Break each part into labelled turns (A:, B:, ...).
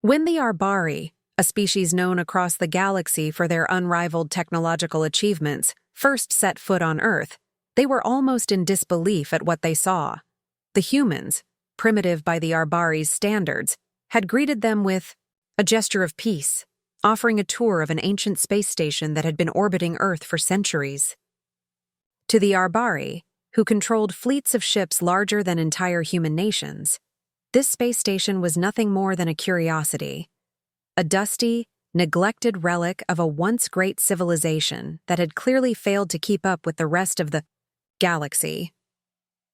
A: When the Arbari, a species known across the galaxy for their unrivaled technological achievements, first set foot on Earth, they were almost in disbelief at what they saw. The humans, primitive by the Arbari's standards, had greeted them with a gesture of peace, offering a tour of an ancient space station that had been orbiting Earth for centuries. To the Arbari, who controlled fleets of ships larger than entire human nations, this space station was nothing more than a curiosity, a dusty, neglected relic of a once great civilization that had clearly failed to keep up with the rest of the galaxy.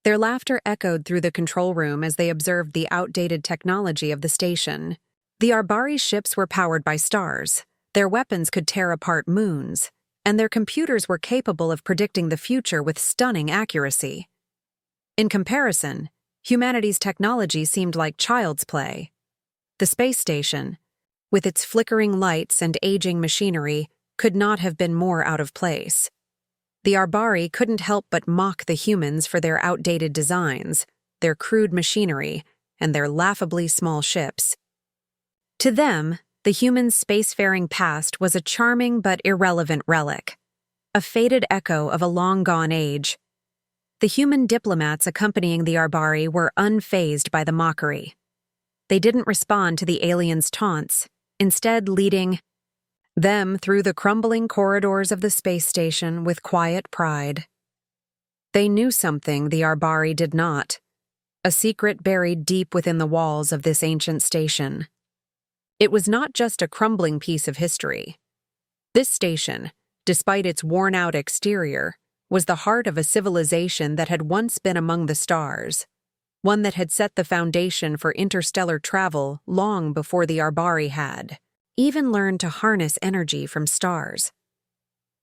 A: Their laughter echoed through the control room as they observed the outdated technology of the station. The Arbari ships were powered by stars, their weapons could tear apart moons, and their computers were capable of predicting the future with stunning accuracy. In comparison, humanity's technology seemed like child's play. The space station, with its flickering lights and aging machinery, could not have been more out of place. The Arbari couldn't help but mock the humans for their outdated designs, their crude machinery, and their laughably small ships. To them, the humans' spacefaring past was a charming but irrelevant relic, a faded echo of a long-gone age. The human diplomats accompanying the Arbari were unfazed by the mockery. They didn't respond to the aliens' taunts, instead leading them through the crumbling corridors of the space station with quiet pride. They knew something the Arbari did not, a secret buried deep within the walls of this ancient station. It was not just a crumbling piece of history. This station, despite its worn-out exterior, was the heart of a civilization that had once been among the stars, one that had set the foundation for interstellar travel long before the Arbari had even learned to harness energy from stars.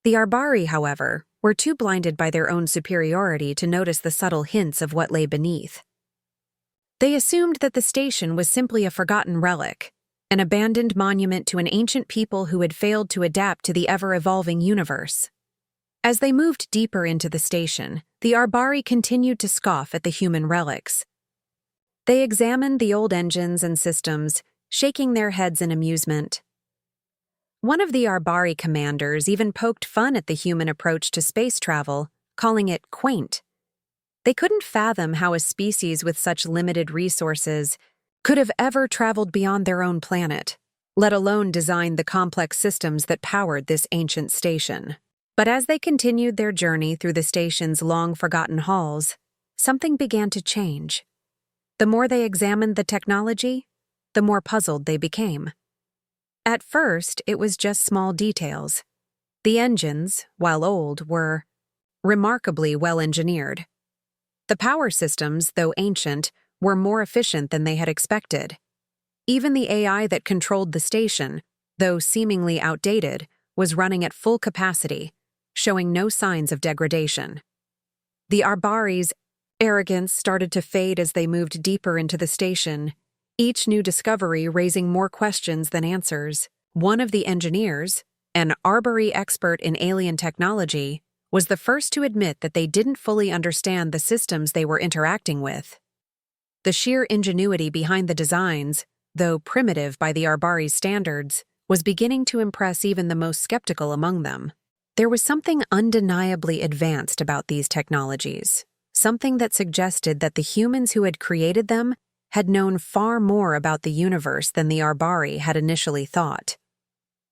A: The Arbari, however, were too blinded by their own superiority to notice the subtle hints of what lay beneath. They assumed that the station was simply a forgotten relic, an abandoned monument to an ancient people who had failed to adapt to the ever-evolving universe. As they moved deeper into the station, the Arbari continued to scoff at the human relics. They examined the old engines and systems, shaking their heads in amusement. One of the Arbari commanders even poked fun at the human approach to space travel, calling it quaint. They couldn't fathom how a species with such limited resources could have ever traveled beyond their own planet, let alone design the complex systems that powered this ancient station. But as they continued their journey through the station's long-forgotten halls, something began to change. The more they examined the technology, the more puzzled they became. At first, it was just small details. The engines, while old, were remarkably well-engineered. The power systems, though ancient, were more efficient than they had expected. Even the AI that controlled the station, though seemingly outdated, was running at full capacity, showing no signs of degradation. The Arbari's arrogance started to fade as they moved deeper into the station, each new discovery raising more questions than answers. One of the engineers, an Arbari expert in alien technology, was the first to admit that they didn't fully understand the systems they were interacting with. The sheer ingenuity behind the designs, though primitive by the Arbari's standards, was beginning to impress even the most skeptical among them. There was something undeniably advanced about these technologies, something that suggested that the humans who had created them had known far more about the universe than the Arbari had initially thought.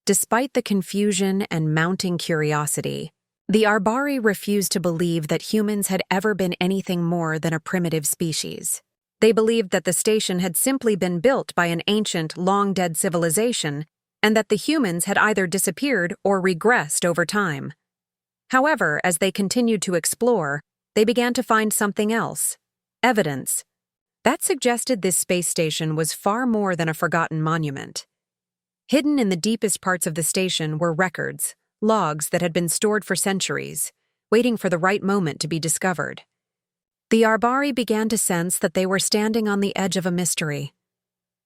A: Despite the confusion and mounting curiosity, the Arbari refused to believe that humans had ever been anything more than a primitive species. They believed that the station had simply been built by an ancient, long-dead civilization, and that the humans had either disappeared or regressed over time. However, as they continued to explore, they began to find something else: evidence that suggested this space station was far more than a forgotten monument. Hidden in the deepest parts of the station were records, logs that had been stored for centuries, waiting for the right moment to be discovered. The Arbari began to sense that they were standing on the edge of a mystery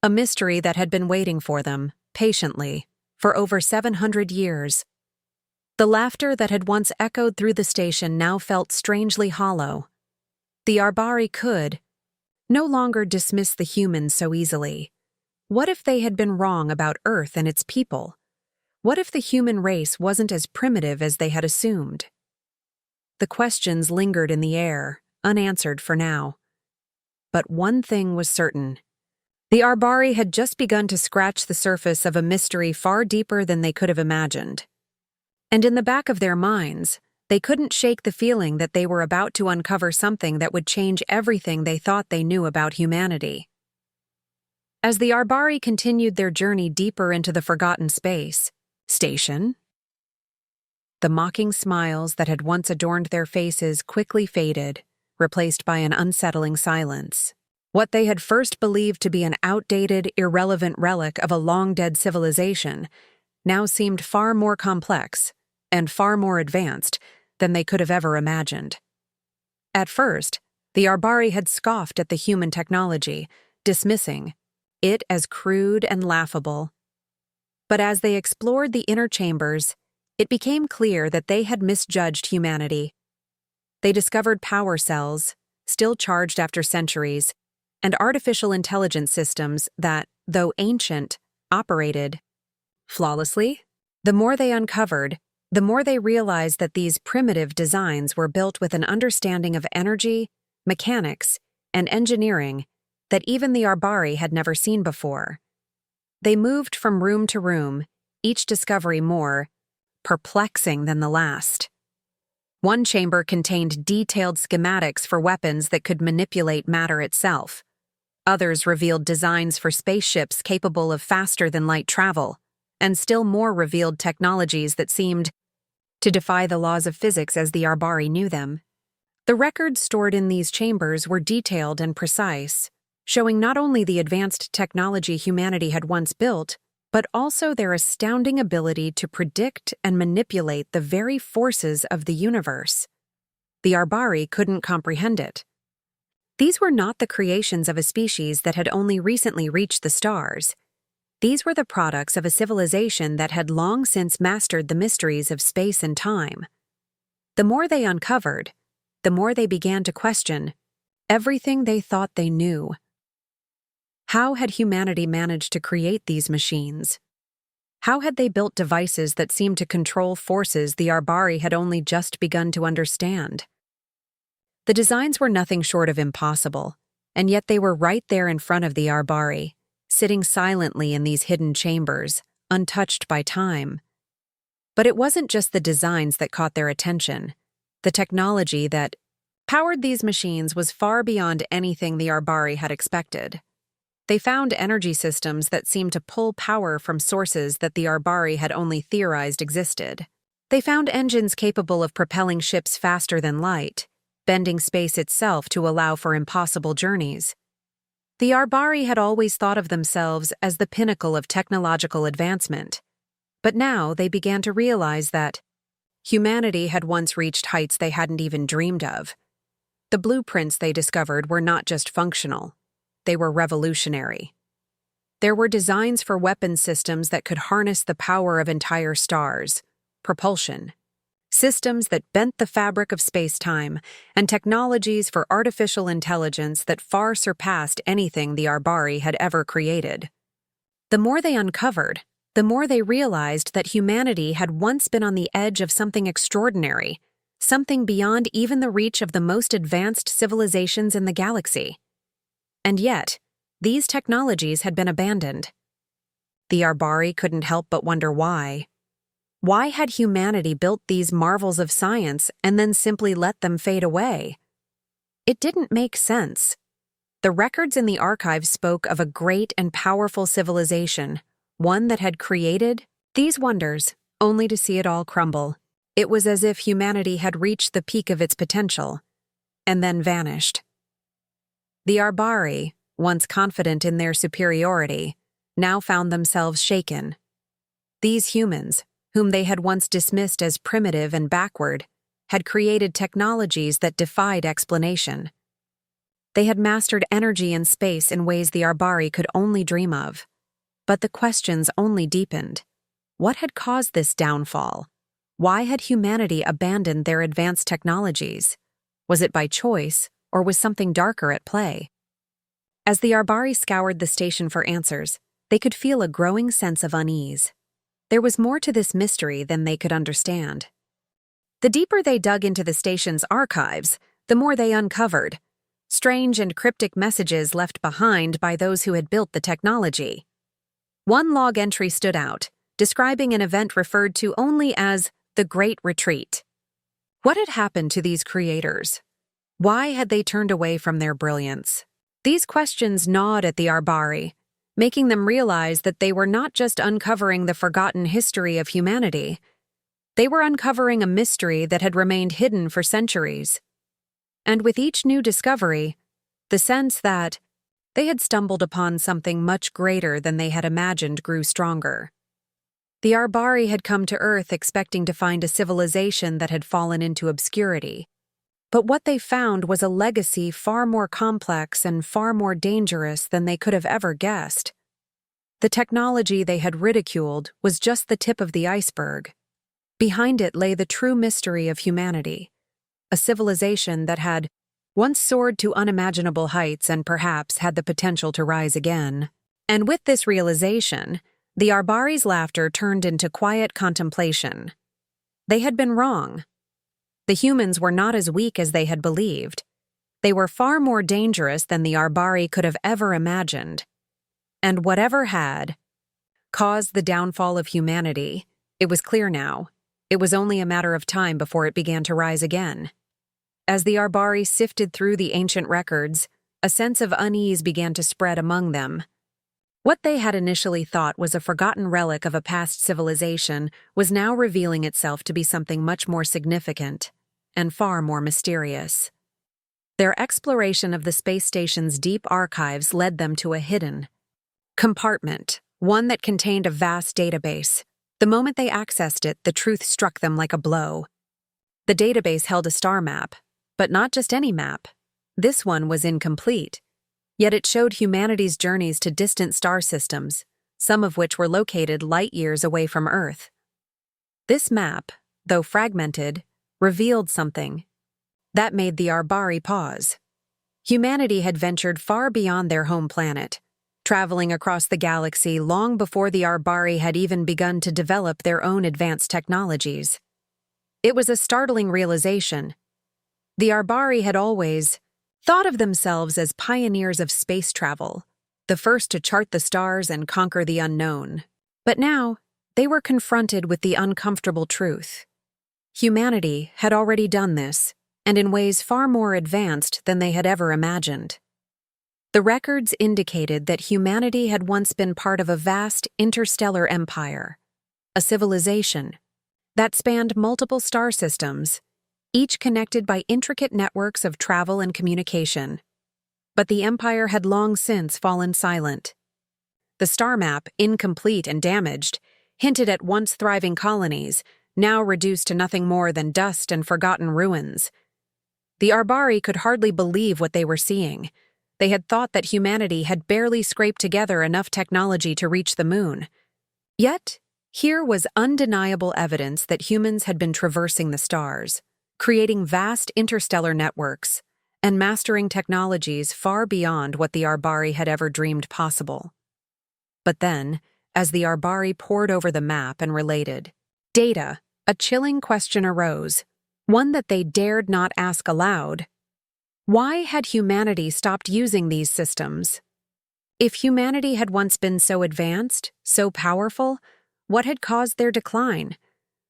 A: that had been waiting for them, patiently, for over 700 years. The laughter that had once echoed through the station now felt strangely hollow. The Arbari could no longer dismiss the humans so easily. What if they had been wrong about Earth and its people? What if the human race wasn't as primitive as they had assumed? The questions lingered in the air, unanswered for now. But one thing was certain. The Arbari had just begun to scratch the surface of a mystery far deeper than they could have imagined. And in the back of their minds, they couldn't shake the feeling that they were about to uncover something that would change everything they thought they knew about humanity. As the Arbari continued their journey deeper into the forgotten space station, the mocking smiles that had once adorned their faces quickly faded, replaced by an unsettling silence. What they had first believed to be an outdated, irrelevant relic of a long-dead civilization now seemed far more complex and far more advanced than they could have ever imagined. At first, the Arbari had scoffed at the human technology, dismissing it as crude and laughable. But as they explored the inner chambers, it became clear that they had misjudged humanity. They discovered power cells, still charged after centuries, and artificial intelligence systems that, though ancient, operated flawlessly. The more they uncovered, the more they realized that these primitive designs were built with an understanding of energy, mechanics, and engineering that even the Arbari had never seen before. They moved from room to room, each discovery more perplexing than the last. One chamber contained detailed schematics for weapons that could manipulate matter itself. Others revealed designs for spaceships capable of faster-than-light travel, and still more revealed technologies that seemed to defy the laws of physics as the Arbari knew them. The records stored in these chambers were detailed and precise, showing not only the advanced technology humanity had once built, but also their astounding ability to predict and manipulate the very forces of the universe. The Arbari couldn't comprehend it. These were not the creations of a species that had only recently reached the stars. These were the products of a civilization that had long since mastered the mysteries of space and time. The more they uncovered, the more they began to question everything they thought they knew. How had humanity managed to create these machines? How had they built devices that seemed to control forces the Arbari had only just begun to understand? The designs were nothing short of impossible, and yet they were right there in front of the Arbari, sitting silently in these hidden chambers, untouched by time. But it wasn't just the designs that caught their attention. The technology that powered these machines was far beyond anything the Arbari had expected. They found energy systems that seemed to pull power from sources that the Arbari had only theorized existed. They found engines capable of propelling ships faster than light, bending space itself to allow for impossible journeys. The Arbari had always thought of themselves as the pinnacle of technological advancement, but now they began to realize that humanity had once reached heights they hadn't even dreamed of. The blueprints they discovered were not just functional. They were revolutionary. There were designs for weapon systems that could harness the power of entire stars, propulsion, systems that bent the fabric of space-time, and technologies for artificial intelligence that far surpassed anything the Arbari had ever created. The more they uncovered, the more they realized that humanity had once been on the edge of something extraordinary, something beyond even the reach of the most advanced civilizations in the galaxy. And yet, these technologies had been abandoned. The Arbari couldn't help but wonder why. Why had humanity built these marvels of science and then simply let them fade away? It didn't make sense. The records in the archives spoke of a great and powerful civilization, one that had created these wonders, only to see it all crumble. It was as if humanity had reached the peak of its potential, and then vanished. The Arbari, once confident in their superiority, now found themselves shaken. These humans, whom they had once dismissed as primitive and backward, had created technologies that defied explanation. They had mastered energy and space in ways the Arbari could only dream of. But the questions only deepened. What had caused this downfall? Why had humanity abandoned their advanced technologies? Was it by choice, or was something darker at play? As the Arbari scoured the station for answers, they could feel a growing sense of unease. There was more to this mystery than they could understand. The deeper they dug into the station's archives, the more they uncovered. Strange and cryptic messages left behind by those who had built the technology. One log entry stood out, describing an event referred to only as the Great Retreat. What had happened to these creators? Why had they turned away from their brilliance? These questions gnawed at the Arbari, making them realize that they were not just uncovering the forgotten history of humanity. They were uncovering a mystery that had remained hidden for centuries. And with each new discovery, the sense that they had stumbled upon something much greater than they had imagined grew stronger. The Arbari had come to Earth expecting to find a civilization that had fallen into obscurity. But what they found was a legacy far more complex and far more dangerous than they could have ever guessed. The technology they had ridiculed was just the tip of the iceberg. Behind it lay the true mystery of humanity, a civilization that had once soared to unimaginable heights and perhaps had the potential to rise again. And with this realization, the Arbari's laughter turned into quiet contemplation. They had been wrong. The humans were not as weak as they had believed. They were far more dangerous than the Arbari could have ever imagined. And whatever had caused the downfall of humanity, it was clear now. It was only a matter of time before it began to rise again. As the Arbari sifted through the ancient records, a sense of unease began to spread among them. What they had initially thought was a forgotten relic of a past civilization was now revealing itself to be something much more significant and far more mysterious. Their exploration of the space station's deep archives led them to a hidden compartment, one that contained a vast database. The moment they accessed it, the truth struck them like a blow. The database held a star map, but not just any map. This one was incomplete. Yet it showed humanity's journeys to distant star systems, some of which were located light years away from Earth. This map, though fragmented, revealed something that made the Arbari pause. Humanity had ventured far beyond their home planet, traveling across the galaxy long before the Arbari had even begun to develop their own advanced technologies. It was a startling realization. The Arbari had always thought of themselves as pioneers of space travel, the first to chart the stars and conquer the unknown. But now, they were confronted with the uncomfortable truth. Humanity had already done this, and in ways far more advanced than they had ever imagined. The records indicated that humanity had once been part of a vast interstellar empire, a civilization that spanned multiple star systems, each connected by intricate networks of travel and communication. But the empire had long since fallen silent. The star map, incomplete and damaged, hinted at once thriving colonies, now reduced to nothing more than dust and forgotten ruins. The Arbari could hardly believe what they were seeing. They had thought that humanity had barely scraped together enough technology to reach the moon. Yet, here was undeniable evidence that humans had been traversing the stars, creating vast interstellar networks, and mastering technologies far beyond what the Arbari had ever dreamed possible. But then, as the Arbari pored over the map and related data, a chilling question arose, one that they dared not ask aloud. Why had humanity stopped using these systems? If humanity had once been so advanced, so powerful, what had caused their decline?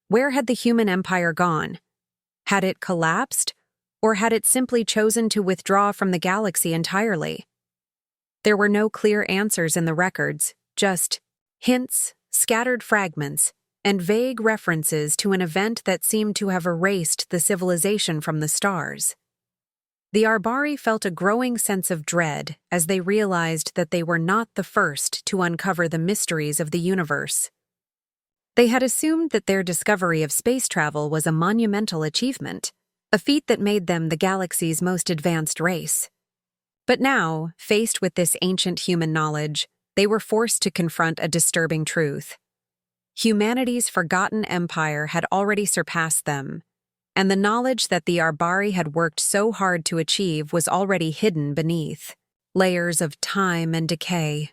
A: Where had the human empire gone? Had it collapsed, or had it simply chosen to withdraw from the galaxy entirely? There were no clear answers in the records, just hints, scattered fragments, and vague references to an event that seemed to have erased the civilization from the stars. The Arbari felt a growing sense of dread as they realized that they were not the first to uncover the mysteries of the universe. They had assumed that their discovery of space travel was a monumental achievement, a feat that made them the galaxy's most advanced race. But now, faced with this ancient human knowledge, they were forced to confront a disturbing truth. Humanity's forgotten empire had already surpassed them, and the knowledge that the Arbari had worked so hard to achieve was already hidden beneath layers of time and decay.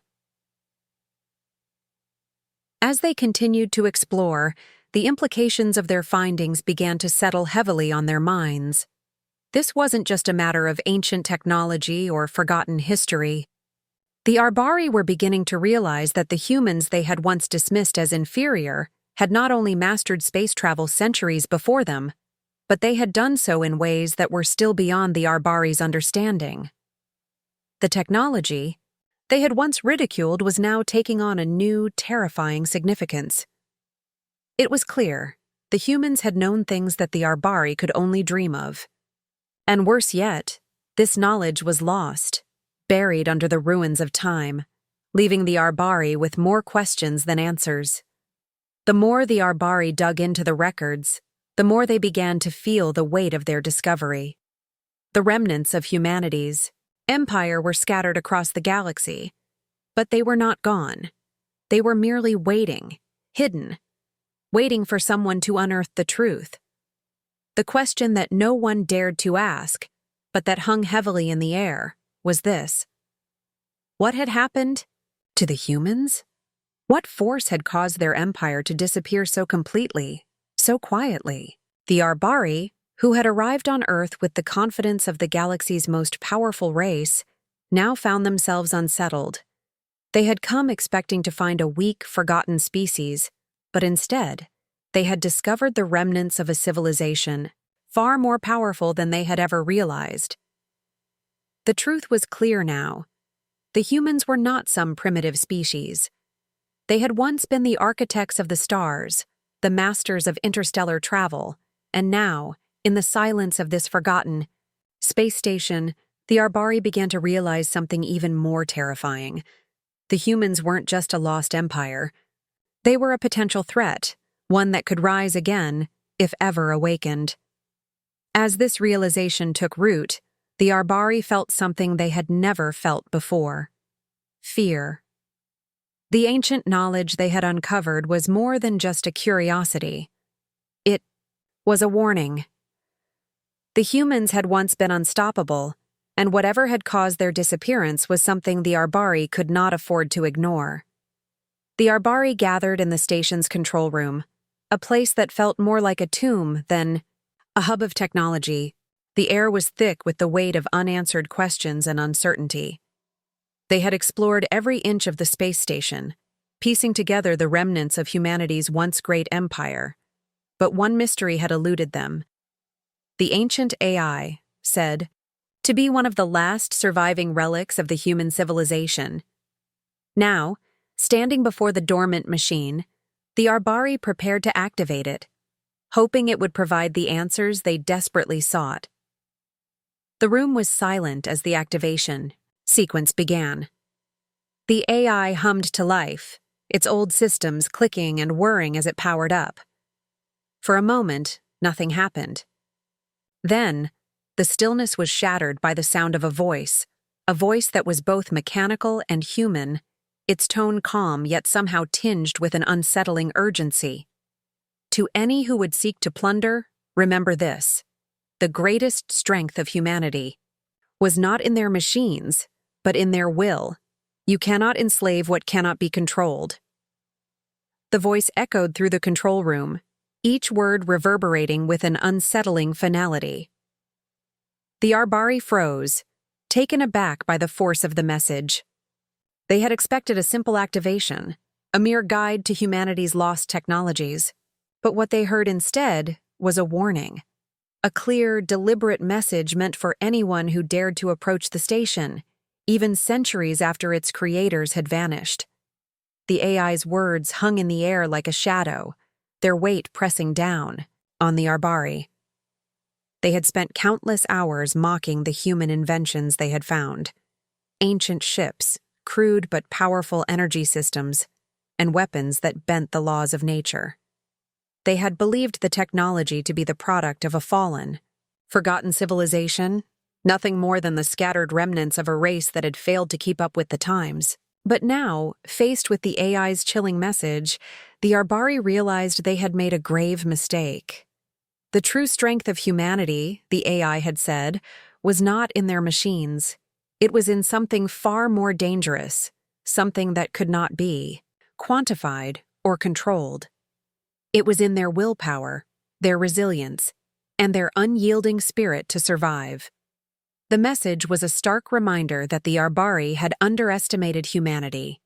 A: As they continued to explore, the implications of their findings began to settle heavily on their minds. This wasn't just a matter of ancient technology or forgotten history. The Arbari were beginning to realize that the humans they had once dismissed as inferior had not only mastered space travel centuries before them, but they had done so in ways that were still beyond the Arbari's understanding. The technology they had once ridiculed was now taking on a new, terrifying significance. It was clear the humans had known things that the Arbari could only dream of. And worse yet, this knowledge was lost, buried under the ruins of time, leaving the Arbari with more questions than answers. The more the Arbari dug into the records, the more they began to feel the weight of their discovery. The remnants of humanity's empire were scattered across the galaxy, but they were not gone. They were merely waiting, hidden, waiting for someone to unearth the truth. The question that no one dared to ask, but that hung heavily in the air, was this: what had happened to the humans? What force had caused their empire to disappear so completely, so quietly? The Arbari, who had arrived on Earth with the confidence of the galaxy's most powerful race, now found themselves unsettled. They had come expecting to find a weak, forgotten species, but instead, they had discovered the remnants of a civilization far more powerful than they had ever realized. The truth was clear now. The humans were not some primitive species. They had once been the architects of the stars, the masters of interstellar travel, and now, in the silence of this forgotten space station, the Arbari began to realize something even more terrifying. The humans weren't just a lost empire. They were a potential threat, one that could rise again, if ever awakened. As this realization took root, the Arbari felt something they had never felt before: fear. The ancient knowledge they had uncovered was more than just a curiosity. It was a warning. The humans had once been unstoppable, and whatever had caused their disappearance was something the Arbari could not afford to ignore. The Arbari gathered in the station's control room, a place that felt more like a tomb than a hub of technology. The air was thick with the weight of unanswered questions and uncertainty. They had explored every inch of the space station, piecing together the remnants of humanity's once great empire. But one mystery had eluded them. The ancient AI, said to be one of the last surviving relics of the human civilization. Now, standing before the dormant machine, the Arbari prepared to activate it, hoping it would provide the answers they desperately sought. The room was silent as the activation sequence began. The AI hummed to life, its old systems clicking and whirring as it powered up. For a moment, nothing happened. Then, the stillness was shattered by the sound of a voice that was both mechanical and human, its tone calm yet somehow tinged with an unsettling urgency. To any who would seek to plunder, remember this: the greatest strength of humanity was not in their machines, but in their will. You cannot enslave what cannot be controlled. The voice echoed through the control room, each word reverberating with an unsettling finality. The Arbari froze, taken aback by the force of the message. They had expected a simple activation, a mere guide to humanity's lost technologies. But what they heard instead was a warning. A clear, deliberate message meant for anyone who dared to approach the station, even centuries after its creators had vanished. The AI's words hung in the air like a shadow, their weight pressing down on the Arbari. They had spent countless hours mocking the human inventions they had found: ancient ships, crude but powerful energy systems, and weapons that bent the laws of nature. They had believed the technology to be the product of a fallen, forgotten civilization, nothing more than the scattered remnants of a race that had failed to keep up with the times. But now, faced with the AI's chilling message, the Arbari realized they had made a grave mistake. The true strength of humanity, the AI had said, was not in their machines. It was in something far more dangerous, something that could not be quantified or controlled. It was in their willpower, their resilience, and their unyielding spirit to survive. The message was a stark reminder that the Arbari had underestimated humanity.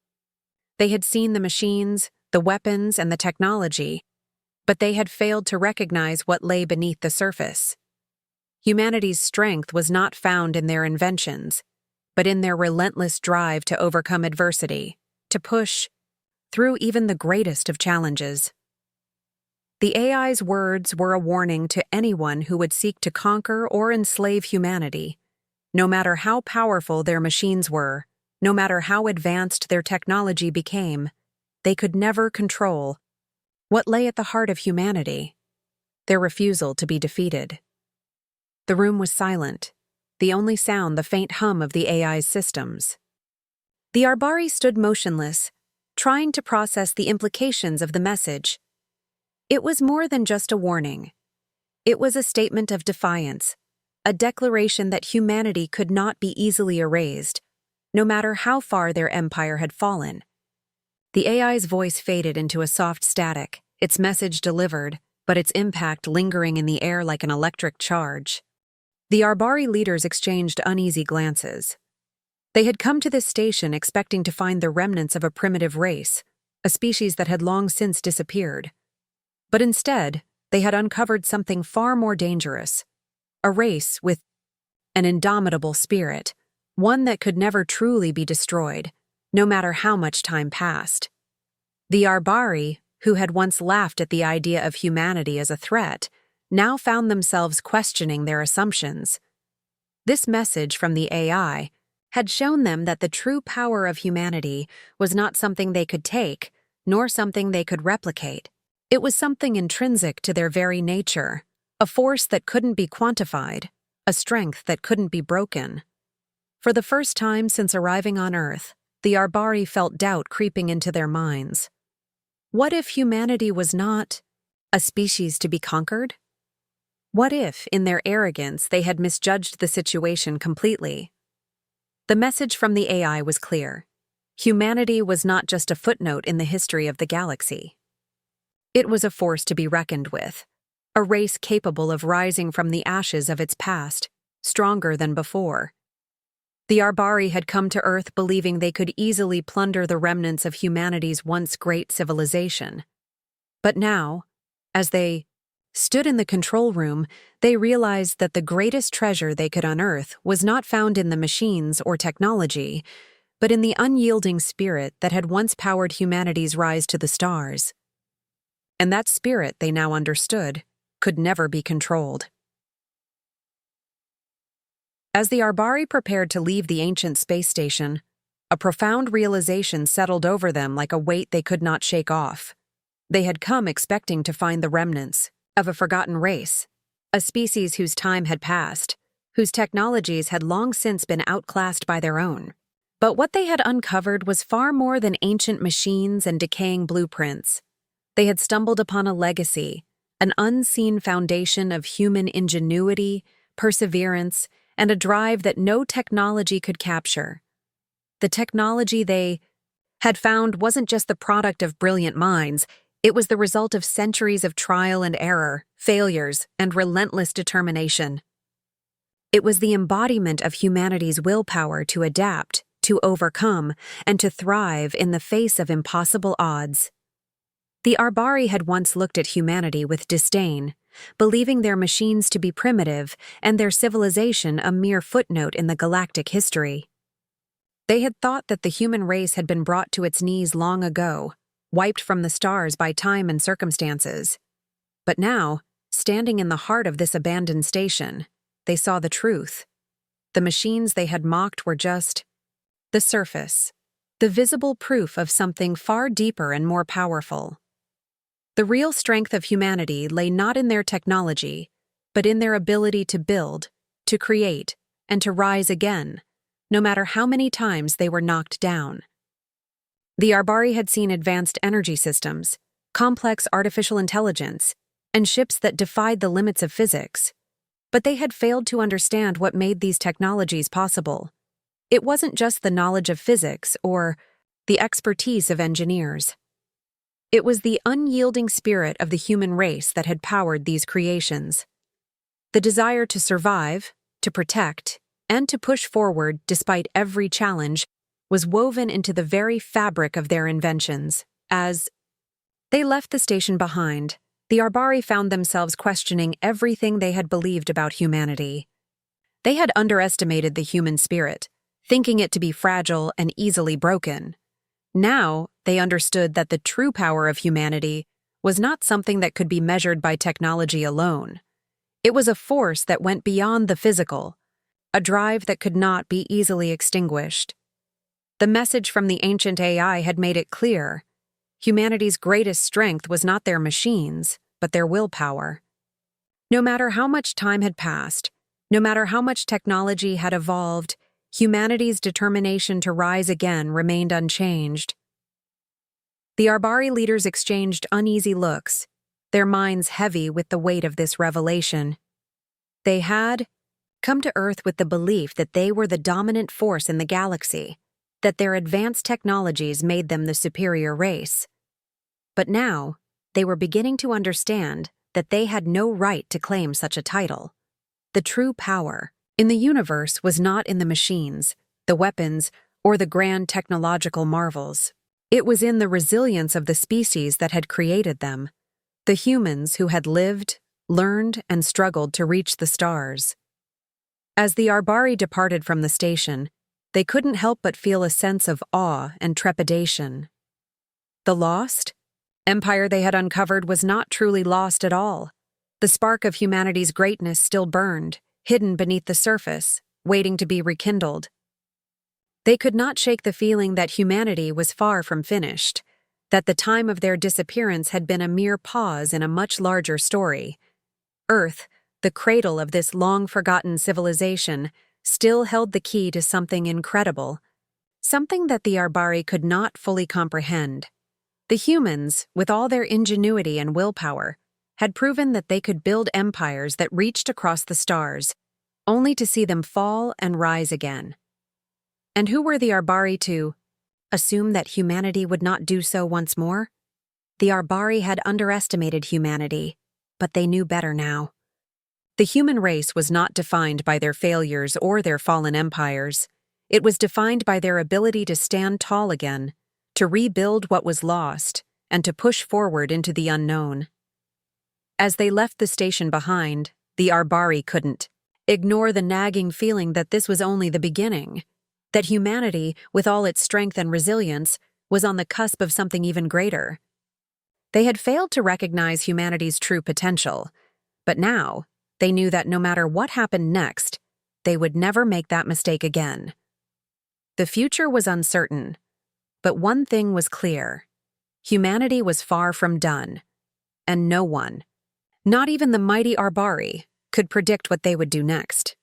A: They had seen the machines, the weapons, and the technology, but they had failed to recognize what lay beneath the surface. Humanity's strength was not found in their inventions, but in their relentless drive to overcome adversity, to push through even the greatest of challenges. The AI's words were a warning to anyone who would seek to conquer or enslave humanity. No matter how powerful their machines were, no matter how advanced their technology became, they could never control what lay at the heart of humanity: their refusal to be defeated. The room was silent, the only sound the faint hum of the AI's systems. The Arbari stood motionless, trying to process the implications of the message. It was more than just a warning. It was a statement of defiance, a declaration that humanity could not be easily erased, no matter how far their empire had fallen. The AI's voice faded into a soft static, its message delivered, but its impact lingering in the air like an electric charge. The Arbari leaders exchanged uneasy glances. They had come to this station expecting to find the remnants of a primitive race, a species that had long since disappeared. But instead, they had uncovered something far more dangerous: a race with an indomitable spirit, one that could never truly be destroyed, no matter how much time passed. The Arbari, who had once laughed at the idea of humanity as a threat, now found themselves questioning their assumptions. This message from the AI had shown them that the true power of humanity was not something they could take, nor something they could replicate. It was something intrinsic to their very nature, a force that couldn't be quantified, a strength that couldn't be broken. For the first time since arriving on Earth, the Arbari felt doubt creeping into their minds. What if humanity was not a species to be conquered? What if, in their arrogance, they had misjudged the situation completely? The message from the AI was clear. Humanity was not just a footnote in the history of the galaxy. It was a force to be reckoned with, a race capable of rising from the ashes of its past, stronger than before. The Arbari had come to Earth believing they could easily plunder the remnants of humanity's once great civilization. But now, as they stood in the control room, they realized that the greatest treasure they could unearth was not found in the machines or technology, but in the unyielding spirit that had once powered humanity's rise to the stars. And that spirit, they now understood, could never be controlled. As the Arbari prepared to leave the ancient space station, a profound realization settled over them like a weight they could not shake off. They had come expecting to find the remnants of a forgotten race, a species whose time had passed, whose technologies had long since been outclassed by their own. But what they had uncovered was far more than ancient machines and decaying blueprints. They had stumbled upon a legacy, an unseen foundation of human ingenuity, perseverance, and a drive that no technology could capture. The technology they had found wasn't just the product of brilliant minds, it was the result of centuries of trial and error, failures, and relentless determination. It was the embodiment of humanity's willpower to adapt, to overcome, and to thrive in the face of impossible odds. The Arbari had once looked at humanity with disdain, believing their machines to be primitive and their civilization a mere footnote in the galactic history. They had thought that the human race had been brought to its knees long ago, wiped from the stars by time and circumstances. But now, standing in the heart of this abandoned station, they saw the truth. The machines they had mocked were just the surface, the visible proof of something far deeper and more powerful. The real strength of humanity lay not in their technology, but in their ability to build, to create, and to rise again, no matter how many times they were knocked down. The Arbari had seen advanced energy systems, complex artificial intelligence, and ships that defied the limits of physics. But they had failed to understand what made these technologies possible. It wasn't just the knowledge of physics or the expertise of engineers. It was the unyielding spirit of the human race that had powered these creations. The desire to survive, to protect, and to push forward despite every challenge was woven into the very fabric of their inventions. As they left the station behind, the Arbari found themselves questioning everything they had believed about humanity. They had underestimated the human spirit, thinking it to be fragile and easily broken. Now, they understood that the true power of humanity was not something that could be measured by technology alone. It was a force that went beyond the physical, a drive that could not be easily extinguished. The message from the ancient AI had made it clear. Humanity's greatest strength was not their machines, but their willpower. No matter how much time had passed, no matter how much technology had evolved, humanity's determination to rise again remained unchanged. The Arbari leaders exchanged uneasy looks, their minds heavy with the weight of this revelation. They had come to Earth with the belief that they were the dominant force in the galaxy, that their advanced technologies made them the superior race. But now, they were beginning to understand that they had no right to claim such a title. The true power in the universe was not in the machines, the weapons, or the grand technological marvels. It was in the resilience of the species that had created them, the humans who had lived, learned, and struggled to reach the stars. As the Arbari departed from the station, they couldn't help but feel a sense of awe and trepidation. The lost empire they had uncovered was not truly lost at all. The spark of humanity's greatness still burned, hidden beneath the surface, waiting to be rekindled. They could not shake the feeling that humanity was far from finished, that the time of their disappearance had been a mere pause in a much larger story. Earth, the cradle of this long-forgotten civilization, still held the key to something incredible, something that the Arbari could not fully comprehend. The humans, with all their ingenuity and willpower, had proven that they could build empires that reached across the stars, only to see them fall and rise again. And who were the Arbari to assume that humanity would not do so once more? The Arbari had underestimated humanity, but they knew better now. The human race was not defined by their failures or their fallen empires. It was defined by their ability to stand tall again, to rebuild what was lost, and to push forward into the unknown. As they left the station behind, the Arbari couldn't ignore the nagging feeling that this was only the beginning, that humanity, with all its strength and resilience, was on the cusp of something even greater. They had failed to recognize humanity's true potential, but now they knew that no matter what happened next, they would never make that mistake again. The future was uncertain, but one thing was clear: humanity was far from done, and no one, not even the mighty Arbari, could predict what they would do next.